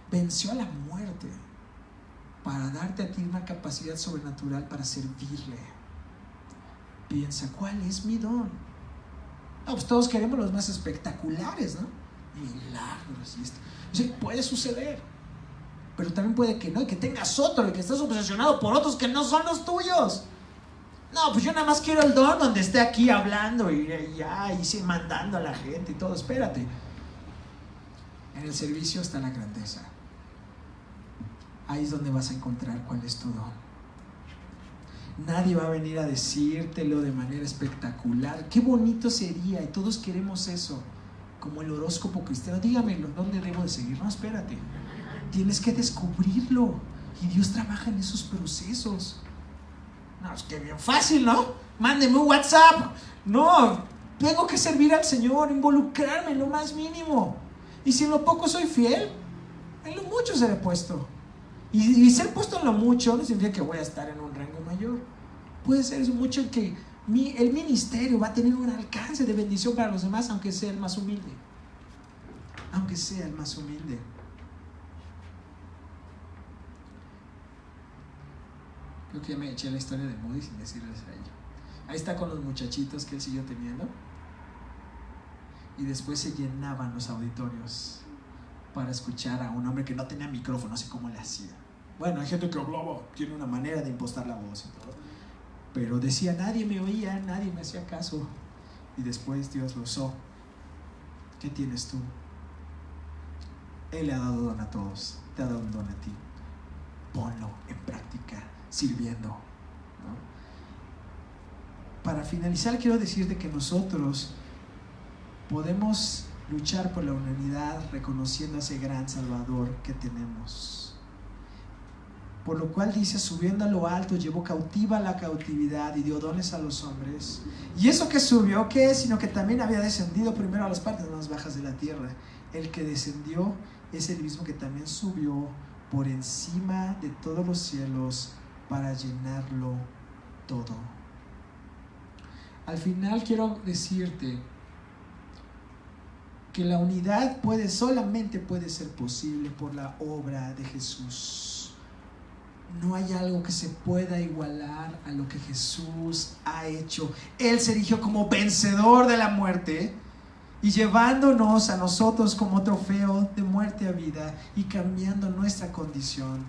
venció a la muerte para darte a ti una capacidad sobrenatural para servirle. Piensa, ¿cuál es mi don? No, pues todos queremos los más espectaculares, ¿no? Milagros y esto. O sea, puede suceder, pero también puede que no, y que tengas otro, y que estés obsesionado por otros que no son los tuyos. No, pues yo nada más quiero el don donde esté aquí hablando y sí, mandando a la gente y todo. Espérate. En el servicio está la grandeza. Ahí es donde vas a encontrar cuál es tu don. Nadie va a venir a decírtelo de manera espectacular. Qué bonito sería, y todos queremos eso, como el horóscopo cristiano. Dígamelo, ¿dónde debo de seguir? No, espérate. Tienes que descubrirlo, y Dios trabaja en esos procesos. No, es que bien fácil, ¿no? Mándeme un WhatsApp. No, tengo que servir al Señor, involucrarme en lo más mínimo. Y si en lo poco soy fiel, en lo mucho seré puesto. Y ser puesto en lo mucho no significa que voy a estar en un rango mayor. Puede ser eso mucho en que el ministerio va a tener un alcance de bendición para los demás, aunque sea el más humilde. Aunque sea el más humilde. Creo que ya me eché la historia de Moody sin decirles a ella. Ahí está con los muchachitos que él siguió teniendo. Y después se llenaban los auditorios para escuchar a un hombre que no tenía micrófono, no sé cómo le hacía. Bueno, hay gente que hablaba, tiene una manera de impostar la voz y todo. Pero decía, nadie me oía, nadie me hacía caso. Y después Dios lo usó. ¿Qué tienes tú? Él le ha dado don a todos, te ha dado un don a ti. Ponlo en práctica, sirviendo, ¿no? Para finalizar, quiero decirte que nosotros podemos luchar por la unidad reconociendo a ese gran Salvador que tenemos. Por lo cual dice, subiendo a lo alto, llevó cautiva la cautividad y dio dones a los hombres. Y eso que subió, ¿qué es? Sino que también había descendido primero a las partes más bajas de la tierra. El que descendió es el mismo que también subió por encima de todos los cielos para llenarlo todo. Al final quiero decirte que la unidad solamente puede ser posible por la obra de Jesús. No hay algo que se pueda igualar a lo que Jesús ha hecho. Él se erigió como vencedor de la muerte y llevándonos a nosotros como trofeo de muerte a vida y cambiando nuestra condición,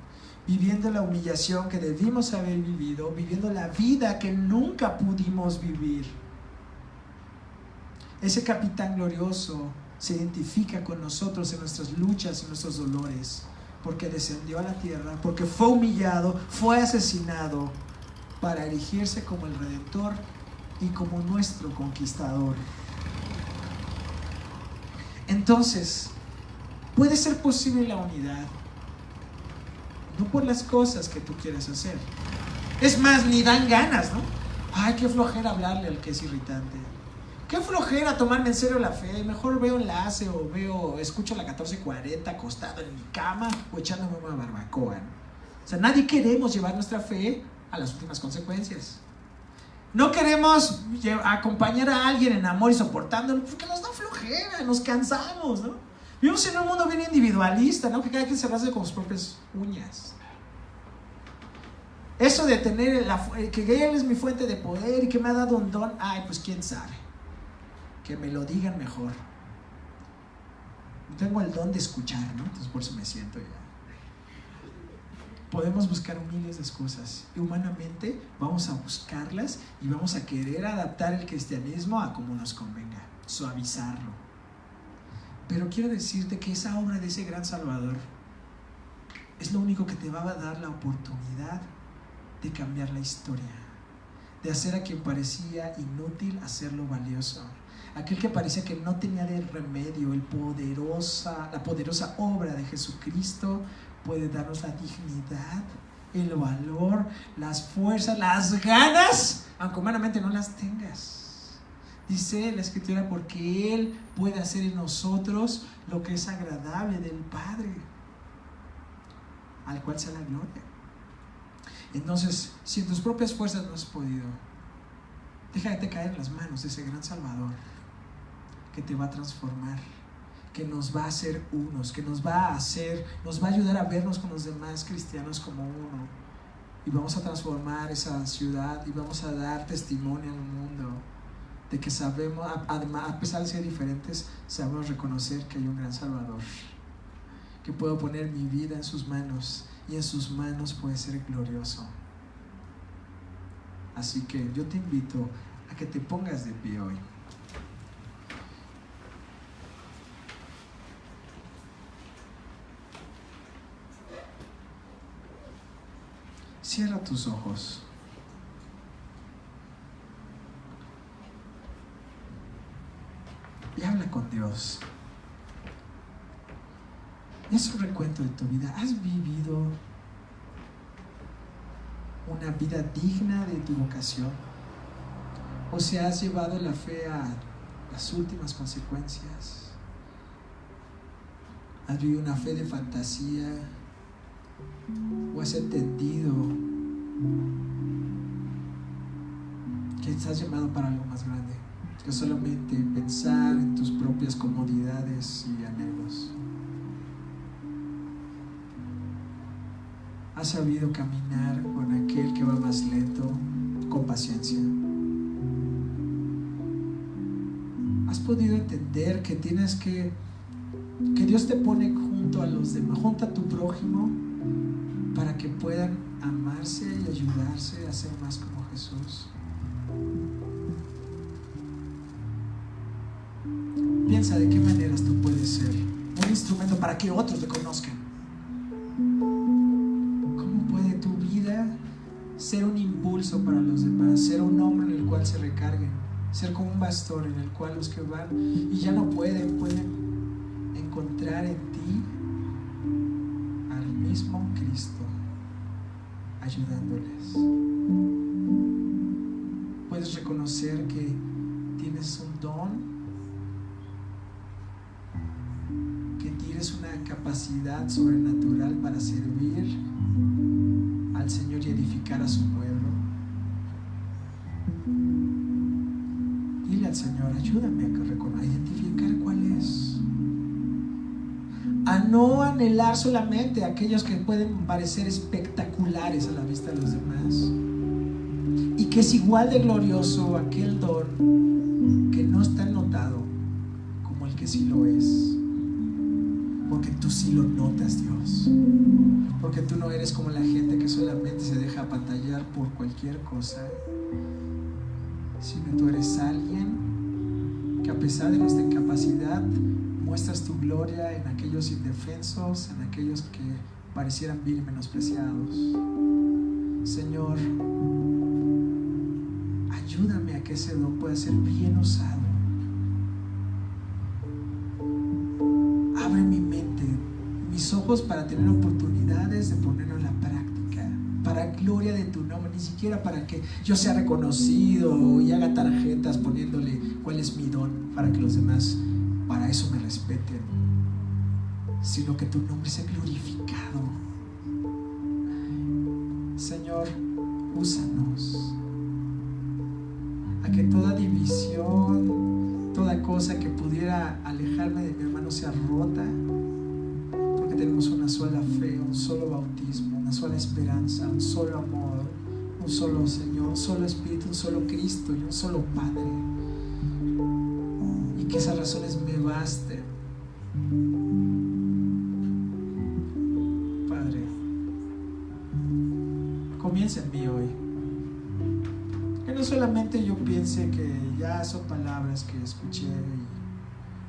viviendo la humillación que debimos haber vivido, viviendo la vida que nunca pudimos vivir. Ese capitán glorioso se identifica con nosotros en nuestras luchas, en nuestros dolores, porque descendió a la tierra, porque fue humillado, fue asesinado, para erigirse como el Redentor y como nuestro conquistador. Entonces, puede ser posible la unidad, no por las cosas que tú quieres hacer. Es más, ni dan ganas, ¿no? Ay, qué flojera hablarle al que es irritante. Qué flojera tomarme en serio la fe. Mejor veo enlace o escucho la 1440 acostado en mi cama o echándome una barbacoa, ¿no? O sea, nadie queremos llevar nuestra fe a las últimas consecuencias. No queremos acompañar a alguien en amor y soportándolo porque nos da flojera, nos cansamos, ¿no? Vivimos en un mundo bien individualista, ¿no? Que cada quien se rasgue con sus propias uñas. Eso de tener que Él es mi fuente de poder y que me ha dado un don, ay, pues quién sabe. Que me lo digan mejor. Tengo el don de escuchar, ¿no? Entonces por eso me siento ya. Podemos buscar miles de excusas y humanamente vamos a buscarlas y vamos a querer adaptar el cristianismo a como nos convenga, suavizarlo. Pero quiero decirte que esa obra de ese gran Salvador es lo único que te va a dar la oportunidad de cambiar la historia, de hacer a quien parecía inútil hacerlo valioso. Aquel que parecía que no tenía de remedio, la poderosa obra de Jesucristo puede darnos la dignidad, el valor, las fuerzas, las ganas, aunque humanamente no las tengas. Dice la Escritura, porque Él puede hacer en nosotros lo que es agradable del Padre, al cual sea la gloria. Entonces, si en tus propias fuerzas no has podido, déjate caer en las manos de ese gran Salvador que te va a transformar, que nos va a hacer unos, que nos va a ayudar a vernos con los demás cristianos como uno, y vamos a transformar esa ciudad y vamos a dar testimonio al mundo de que sabemos, a pesar de ser diferentes, sabemos reconocer que hay un gran Salvador, que puedo poner mi vida en sus manos y en sus manos puede ser glorioso. Así que yo te invito a que te pongas de pie hoy. Cierra tus ojos. Y habla con Dios. Es un recuento de tu vida. ¿Has vivido una vida digna de tu vocación? ¿O se has llevado la fe a las últimas consecuencias? ¿Has vivido una fe de fantasía? ¿O has entendido que estás llamado para algo más grande que solamente pensar en tus propias comodidades y anhelos? ¿Has sabido caminar con aquel que va más lento, con paciencia? ¿Has podido entender que que Dios te pone junto a los demás, junto a tu prójimo, para que puedan amarse y ayudarse a ser más como Jesús? Piensa de qué maneras tú puedes ser un instrumento para que otros te conozcan. ¿Cómo puede tu vida ser un impulso para los demás? Ser un hombre en el cual se recarguen, ser como un bastón en el cual los que van y ya no pueden encontrar en ti al mismo Cristo ayudándoles. Puedes reconocer que tienes un don, que tienes una capacidad sobrenatural para servir al Señor y edificar a su pueblo. Dile al Señor, ayúdame a identificar cuál es, a no anhelar solamente aquellos que pueden parecer espectaculares a la vista de los demás, y que es igual de glorioso aquel don que no es tan notado como el que sí lo es, porque tú sí lo notas, Dios, porque tú no eres como la gente que solamente se deja apantallar por cualquier cosa, sino tú eres alguien que a pesar de nuestra incapacidad muestras tu gloria en aquellos indefensos, en aquellos que parecieran vil y menospreciados. Señor, ayúdame a que ese don pueda ser bien usado ojos para tener oportunidades de ponerlo en la práctica, para gloria de tu nombre, ni siquiera para que yo sea reconocido y haga tarjetas poniéndole cuál es mi don para que los demás para eso me respeten, sino que tu nombre sea glorificado. Señor, úsanos a que toda división, toda cosa que pudiera alejarme de mi hermano sea rota, porque tenemos una sola fe, un solo bautismo, una sola esperanza, un solo amor, un solo Señor, un solo Espíritu, un solo Cristo y un solo Padre, y que esas razones me basten. Padre, comienza en mí hoy. Que no solamente yo piense que ya son palabras que escuché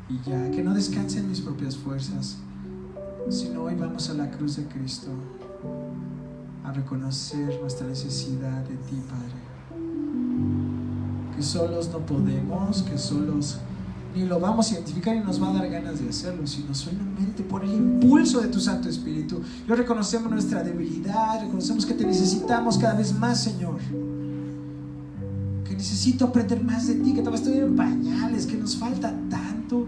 y ya, que no descanse en mis propias fuerzas, sino hoy vamos a la cruz de Cristo a reconocer nuestra necesidad de ti, Padre. Que solos no podemos, que solos ni lo vamos a identificar y nos va a dar ganas de hacerlo, sino solamente por el impulso de tu Santo Espíritu. Yo reconocemos nuestra debilidad, reconocemos que te necesitamos cada vez más, Señor. Que necesito aprender más de ti, que todavía estoy en pañales, que nos falta tanto.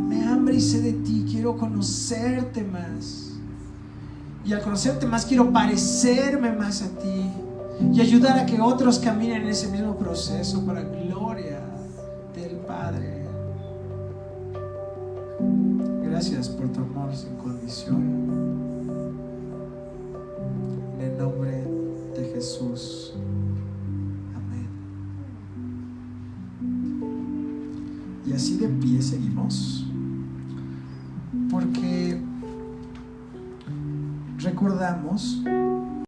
Me hambre y sed de ti, quiero conocerte más. Y al conocerte más quiero parecerme más a ti y ayudar a que otros caminen en ese mismo proceso para gloria del Padre. Gracias por tu amor sin condición. En el nombre de Jesús. Amén. Y así de pie seguimos, porque recordamos